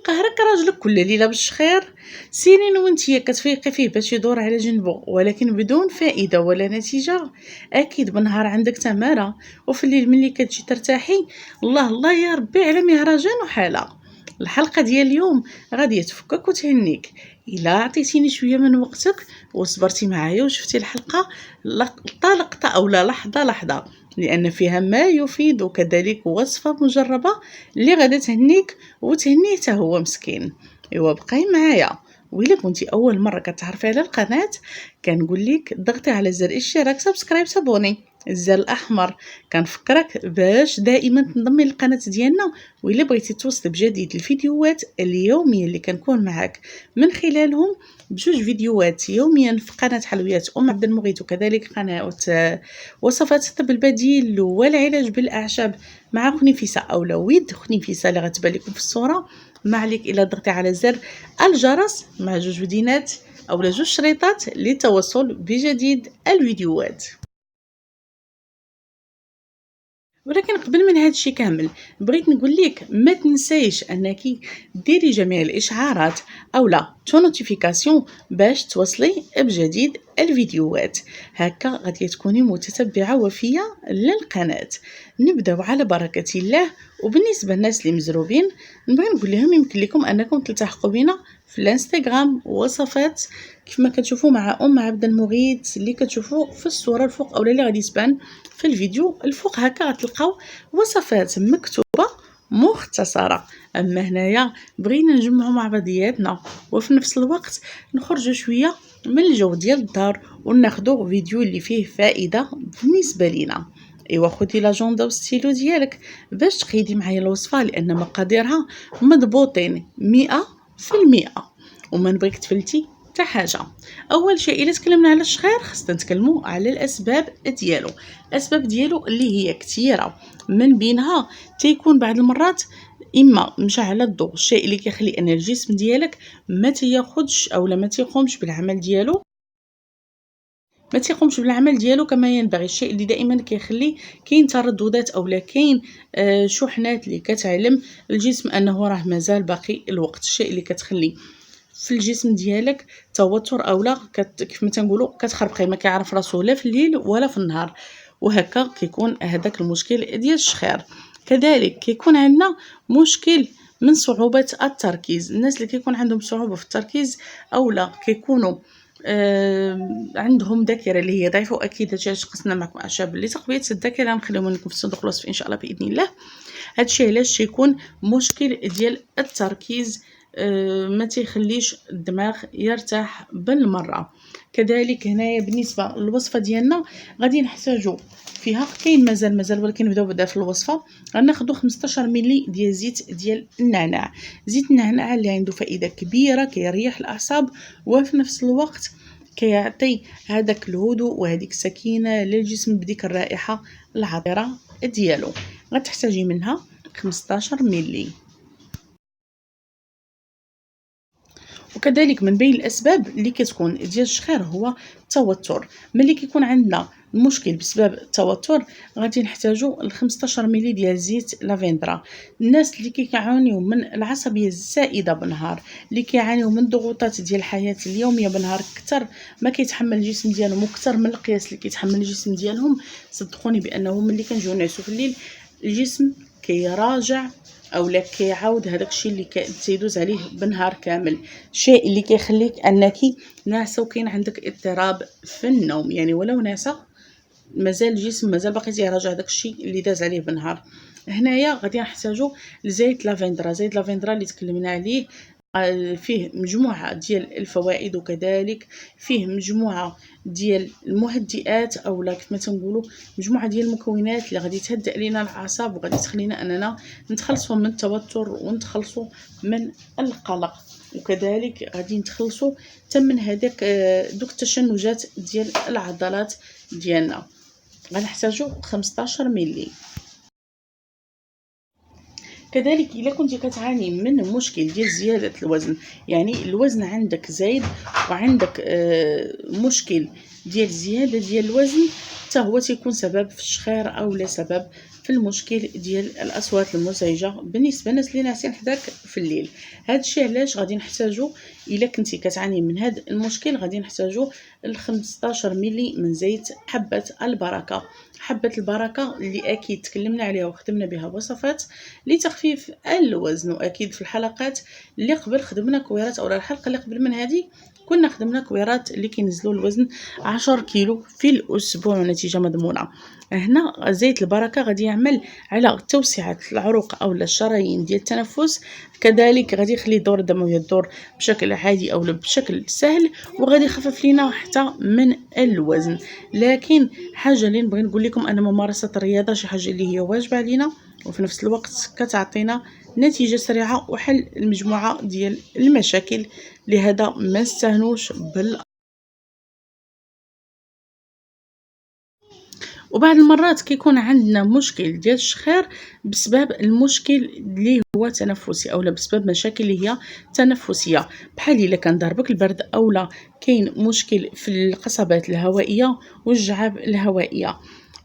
قهرك راجلك كل ليلة بالشخير. سنين وانتيا كتفيقي فيه باش يدور على جنبو ولكن بدون فائدة ولا نتيجة. أكيد بالنهار عندك تمارة وفي الليل ملي كتجي ترتاحي الله الله يا ربي على مهرجان وحالة. الحلقة ديال اليوم غادي تفكك وتهنيك. إلا عطيتيني شوية من وقتك وصبرتي معايا وشفتي الحلقة لقطة لقطة أو لا لحظة لحظة، لأن فيها ما يفيد وكذلك وصفة مجربة اللي غادا تهنيك وتهنيه حتى هو مسكين. ايوا بقاي معايا. وإلا كنتي اول مره كتعرفي على القناه كنقول لك ضغطي على زر الاشتراك سبسكرايب صابوني الزر الاحمر. كنفكرك باش دائما تنضمي للقناه ديالنا. وإلا بغيتي توصلي بجديد الفيديوهات اليوميه اللي كنكون معاك من خلالهم بجوج فيديوهات يوميا في قناه حلويات عبد المغيث وكذلك قناه وصفات الطب البديل والعلاج بالاعشاب مع اخت نفيسه اولا ود اخت نفيسه اللي غتبان لكم في الصوره. ما عليك الا ضغطي على زر الجرس مع جوج بدينات او جوج شريطات للتوصل بجديد الفيديوهات. ولكن قبل من هذا الشيء كامل بغيت نقول لك ما تنسيش انك ديري جميع الاشعارات او لا نوتيفيكاسيون باش توصلي بجديد الفيديوهات. هكا غادي تكوني متتبعه وفيه للقناه. نبداو على بركه الله. وبالنسبه للناس اللي مزروبين نبغي نقول لهم يمكن لكم انكم تلتحقوا بنا في الانستغرام وصفات كيف ما كتشوفوا مع عبد المغيث اللي كتشوفوا في الصوره الفوق اولا اللي غادي تبان في الفيديو الفوق. هكا غتلقاو وصفات مكتوبه مختصره. اما هنايا بغينا نجمعوا مع بعضياتنا وفي نفس الوقت نخرجوا شويه من الجو ديال الدار وناخذوا فيديو اللي فيه فائده بالنسبه لينا. ايوا خدي لاجوندا والستيلو ديالك باش تقيدي معايا الوصفه لان مقاديرها مضبوطين 100% وما نبغيك تفلتي حتى حاجه. اول شيء الا تكلمنا على الشخير خصنا نتكلموا على الاسباب ديالو. الاسباب ديالو اللي هي كثيره من بينها تيكون بعض المرات اما مشعل الضوء الشيء اللي كيخلي ان الجسم ديالك ما تياخذش او ما تيقومش بالعمل ديالو كما ينبغي. الشيء اللي دائما كيخلي كاين ترددات اولا كاين شحنات اللي كتعلم الجسم انه راه مازال باقي الوقت. الشيء اللي كتخلي في الجسم ديالك توتر اولا كيف ما تنقولوا كتخربقي ما كيعرف راسو لا في الليل ولا في النهار. وهكا كيكون هذاك المشكل ديال الشخير. كذلك كيكون عندنا مشكل من صعوبة التركيز. الناس اللي كيكون عندهم صعوبة في التركيز اولا كيكونوا عندهم ذاكره اللي هي ضعيفه. واكيد هادشي علاش قسنا معكم اعشاب لتقويه الذاكره نخليهم لكم في صندوق الوصف ان شاء الله باذن الله. هادشي علاش يكون مشكل ديال التركيز ما تيخليش الدماغ يرتاح بالمره. كذلك هنايا بالنسبه للوصفه ديالنا غادي نحتاجو فيها كاين مازال ولكن نبداو في الوصفه. غناخذوا 15 ملي ديال زيت ديال النعناع. زيت النعناع اللي عنده فائده كبيره كيريح الاعصاب وفي نفس الوقت كيعطي هذاك الهدوء وهذيك السكينه للجسم بديك الرائحه العطره ديالو. غتحتاجي منها 15 ملي. وكذلك من بين الاسباب اللي كتكون ديال الشخير هو التوتر. ملي كيكون عندنا المشكل بسبب التوتر غادي نحتاجو ال 15 ملي ديال زيت لافندرا. الناس اللي كيعانيو من العصبيه الزائده بالنهار اللي كيعانيو من ضغوطات ديال الحياه اليوميه بالنهار اكثر ما كيتحمل الجسم ديالهم اكثر من القياس اللي كيتحمل الجسم ديالهم صدقوني بانه ملي كنجيو نعسو في الليل الجسم كيراجع اولا كيعاود هذاك الشيء اللي تيدوز عليه بالنهار كامل. الشيء اللي كيخليك انك ناعسه وكاين عندك اضطراب في النوم يعني ولو ناعسه مازال الجسم مازال باقي تيراجع داك الشيء اللي داز عليه بالنهار. هنايا غادي نحتاجو لزيت لافندرا. زيت لافندرا اللي تكلمنا عليه فيه مجموعه ديال الفوائد وكذلك فيه مجموعه ديال المهدئات اولا كيف ما تنقولوا مجموعه ديال المكونات اللي غادي تهدئ لينا الاعصاب وغادي تخلينا اننا نتخلصوا من التوتر ونتخلصوا من القلق. وكذلك غادي نتخلصوا من هذاك دوك التشنجات ديال العضلات ديالنا. غنحتاجو 15 ملي. كذلك الا كنتي كتعاني من مشكل ديال زياده الوزن يعني الوزن عندك زايد وعندك مشكل ديال الزيادة ديال الوزن حتى هو تيكون سبب في الشخير أو لا سبب في المشكل ديال الأصوات المزعجة بالنسبة للناس اللي ناعسين حداك في الليل. هذا الشيء علاش غادي نحتاجو إلا كنتي كتعاني من هذا المشكل غادي نحتاجو 15 ملي من زيت حبة البركة. حبة البركة اللي أكيد تكلمنا عليها وخدمنا بها وصفات لتخفيف الوزن، وأكيد في الحلقات اللي قبل خدمنا كويرات، أو الحلقة اللي قبل من هذه كنا خدمنا كويرات اللي كينزلوا الوزن 10 كيلو في الأسبوع ونتيجة مضمونة. هنا زيت البركة غادي يعمل على توسعة العروق أو الشرايين ديال التنفس، كذلك غادي يخلي الدورة الدموية تدور بشكل عادي أو بشكل سهل، وغادي يخفف لينا حتى من الوزن. لكن حاجة اللي نبغي نقول لكم أن ممارسة الرياضة شي حاجة اللي هي واجبة علينا، وفي نفس الوقت كتعطينا نتيجة سريعة وحل المجموعة ديال المشاكل، لهذا ما نستهنوش وبعض المرات كيكون عندنا مشكل ديال الشخير بسبب المشكل اللي هو تنفسي اولا بسبب مشاكل اللي هي تنفسيه، بحال الا كان ضربك البرد اولا كاين مشكل في القصبات الهوائيه والجعب الهوائيه،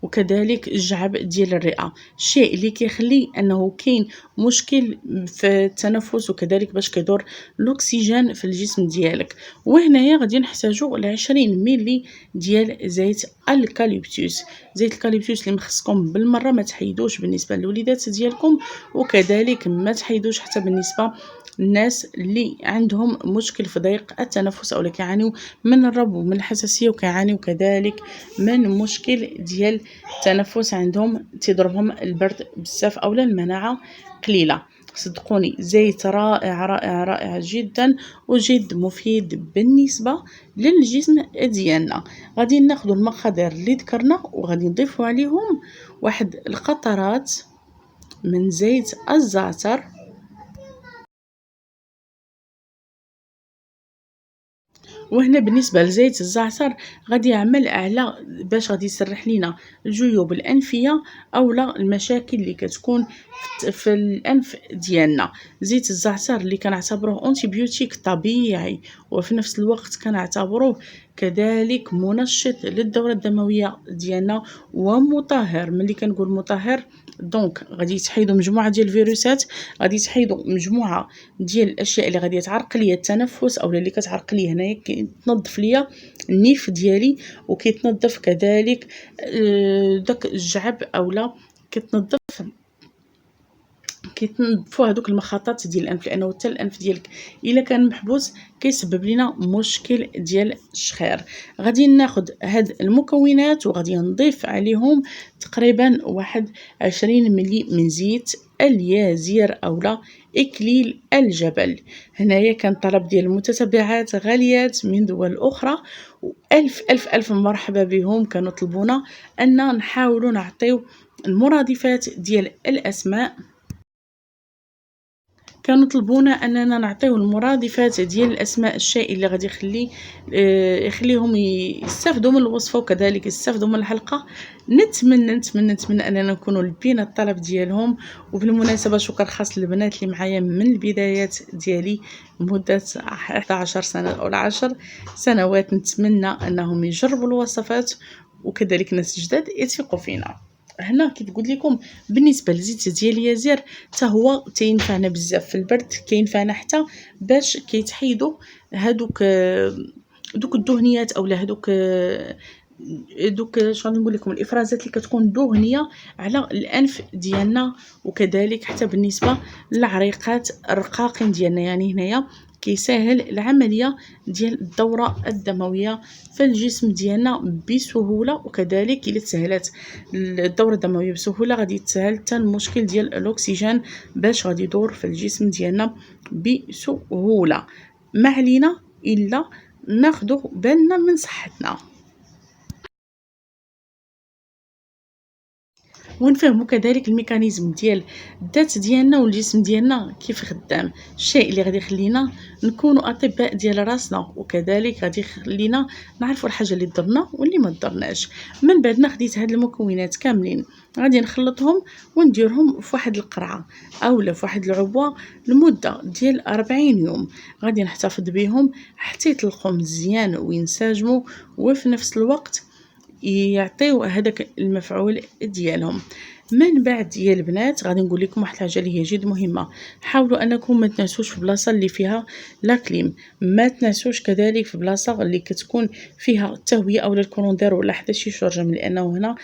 وكذلك الجعب ديال الرئه، الشيء اللي كيخلي انه كاين مشكل في التنفس وكذلك باش كيدور الاكسجين في الجسم ديالك. وهنايا غادي نحتاجو ل 20 ملي ديال زيت الكاليبتوس. زيت الكاليبتوس اللي مخصكم بالمره ما تحيدوش بالنسبه للوليدات ديالكم، وكذلك ما تحيدوش حتى بالنسبه الناس اللي عندهم مشكل في ضيق التنفس او اللي كيعانيو من الربو ومن الحساسيه وكيعانيو كذلك من مشكل ديال التنفس، عندهم تضربهم البرد بزاف اولا المناعه قليله. صدقوني زيت رائع رائع رائع جدا وجد مفيد بالنسبه للجسم ديالنا. غادي ناخذ المقادير اللي ذكرنا وغادي نضيفوا عليهم واحد القطرات من زيت الزعتر، وهنا بالنسبه لزيت الزعتر غادي يعمل على باش غادي يسرح لينا الجيوب الانفيه اولا المشاكل اللي كتكون في الانف ديالنا. زيت الزعتر اللي كنعتبروه انتيبيوتيك طبيعي، وفي نفس الوقت كنعتبروه كذلك منشط للدوره الدمويه ديالنا ومطهر. ملي كنقول مطهر دونك غادي يتحيدوا مجموعه ديال الفيروسات، غادي يتحيدوا مجموعه ديال الاشياء اللي غادي تعرق ليا التنفس اولا اللي كتعرق ليا هنايا، كتنظف ليا النيف ديالي وكيتنظف كذلك داك الجعب اولا كيتنظفوا هذوك المخاطات ديال الانف، لانه حتى الانف ديالك الا كان محبوس كيسبب لنا مشكل ديال الشخير. غادي ناخذ هاد المكونات وغادي نضيف عليهم تقريبا واحد 20 ملي من زيت اليازير اولا اكليل الجبل. هنايا كان طلب ديال المتتبعات غاليات من دول اخرى، والف الف الف مرحبا بهم. كانوا طلبونا ان نحاولوا نعطيو المرادفات ديال الاسماء، كانوا طلبونا اننا نعطيو المرادفات ديال الاسماء، الشيء اللي غادي يخليهم يستافدوا من الوصفه وكذلك يستافدوا من الحلقه. نتمنى اننا نكونوا لبينا الطلب ديالهم. وبالمناسبه شكر خاص للبنات اللي معايا من البدايات ديالي مده 11 سنه او 10 سنوات، نتمنى انهم يجربوا الوصفات وكذلك ناس جداد يثقوا فينا. هنا كيف قلت لكم بالنسبه لزيت ديال اليازير حتى هو تينفعنا بزاف في البرد، كينفعنا حتى باش كيتحيدوا هادوك دوك الدهنيات اولا هادوك شنو نقول لكم الافرازات اللي كتكون دهنيه على الانف ديالنا، وكذلك حتى بالنسبه للعريقات الرقاقين ديالنا. يعني هنايا كيسهل العمليه ديال الدوره الدمويه في الجسم ديالنا بسهوله، وكذلك الا تسهلات الدوره الدمويه بسهوله غادي يتسهل حتى المشكل ديال الاكسجين باش غادي يدور في الجسم ديالنا بسهوله. ما علينا الا ناخذ بالنا من صحتنا. ونفهموا كذلك الميكانيزم ديال الذات ديالنا والجسم ديالنا كيف خدام، الشيء اللي غادي يخلينا نكونوا اطباء ديال راسنا، وكذلك غادي يخلينا نعرفوا الحاجه اللي تضرنا واللي ما تضرناش. من بعد ما خديت هاد المكونات كاملين غادي نخلطهم ونديرهم في واحد القرعه اولا في واحد العبوه لمده ديال 40 يوم. غادي نحتفظ بهم حتى يطلقوا مزيان وينسجموا، وفي نفس الوقت يعطيو هذاك المفعول ديالهم. من بعد يا البنات غادي نقول لكم واحد الحاجه اللي هي جد مهمه، حاولوا انكم ما تنسوش في بلاصه اللي فيها لا كليم، ما تنسوش كذلك في بلاصه اللي كتكون فيها التهويه اولا الكولوندير ولا حتى شي شرجم، لانه هنا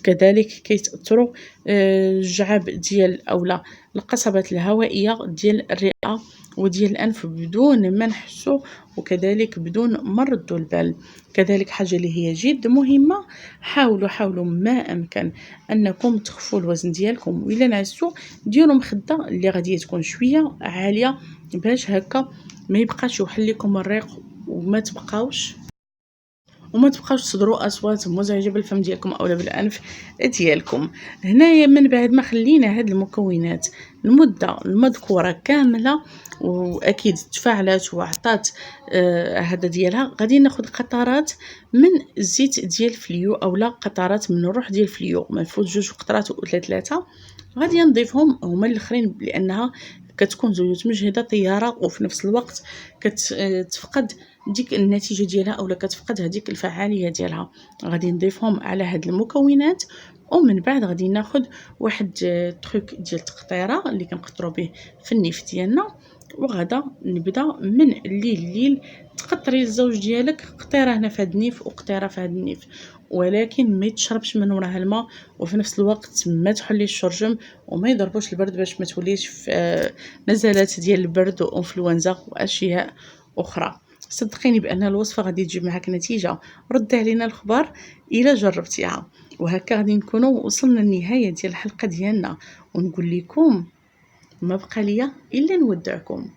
كذلك كيتاثروا الجعاب ديال اولا القصبات الهوائيه ديال الرئه وديال الانف بدون ما نحسوا، وكذلك بدون ما نردوا البال. كذلك حاجه اللي هي جد مهمه، حاولوا ما امكن انكم تخفوا الوزن ديالكم، والا نعستوا ديروا مخده اللي غادي تكون شويه عاليه باش هكا ما يبقاش يوحل لكم الريق وما تبقاوش تصدروا اصوات مزعجه بالفم ديالكم اولا بالانف ديالكم. هنايا من بعد ما خلينا هاد المكونات المده المذكوره كامله واكيد تفاعلات وعطات هذا ديالها، غادي ناخذ قطرات من الزيت ديال الفليو اولا قطرات من الروح ديال الفليو، ما نفوت 2 قطرات ولا 3. غادي نضيفهم هما الاخرين لانها كتكون زيوت مجهده طياره، وفي نفس الوقت كتفقد ديك النتيجه ديالها اولا كتفقد هذيك الفعاليه ديالها. غادي نضيفهم على هاد المكونات، ومن بعد غادي ناخذ واحد تروك ديال التقطيره اللي كنقطروا به في النيف ديالنا، وغدا نبدا من الليل تقطري الزوج ديالك قطيره هنا في هاد النيف وقطيره في هاد النيف، ولكن ما يتشربش من وراها الماء، وفي نفس الوقت ما تحليش الشرجم وما يضربوش البرد باش ما توليش في نزلات ديال البرد وانفلونزا واشياء اخرى. صدقيني بان الوصفه غادي تجيب معك نتيجه، رد علينا الخبر الا جربتيها. وهكا غادي نكونوا وصلنا للنهايه ديال الحلقه ديالنا، ونقول لكم ما بقى ليا الا نودعكم.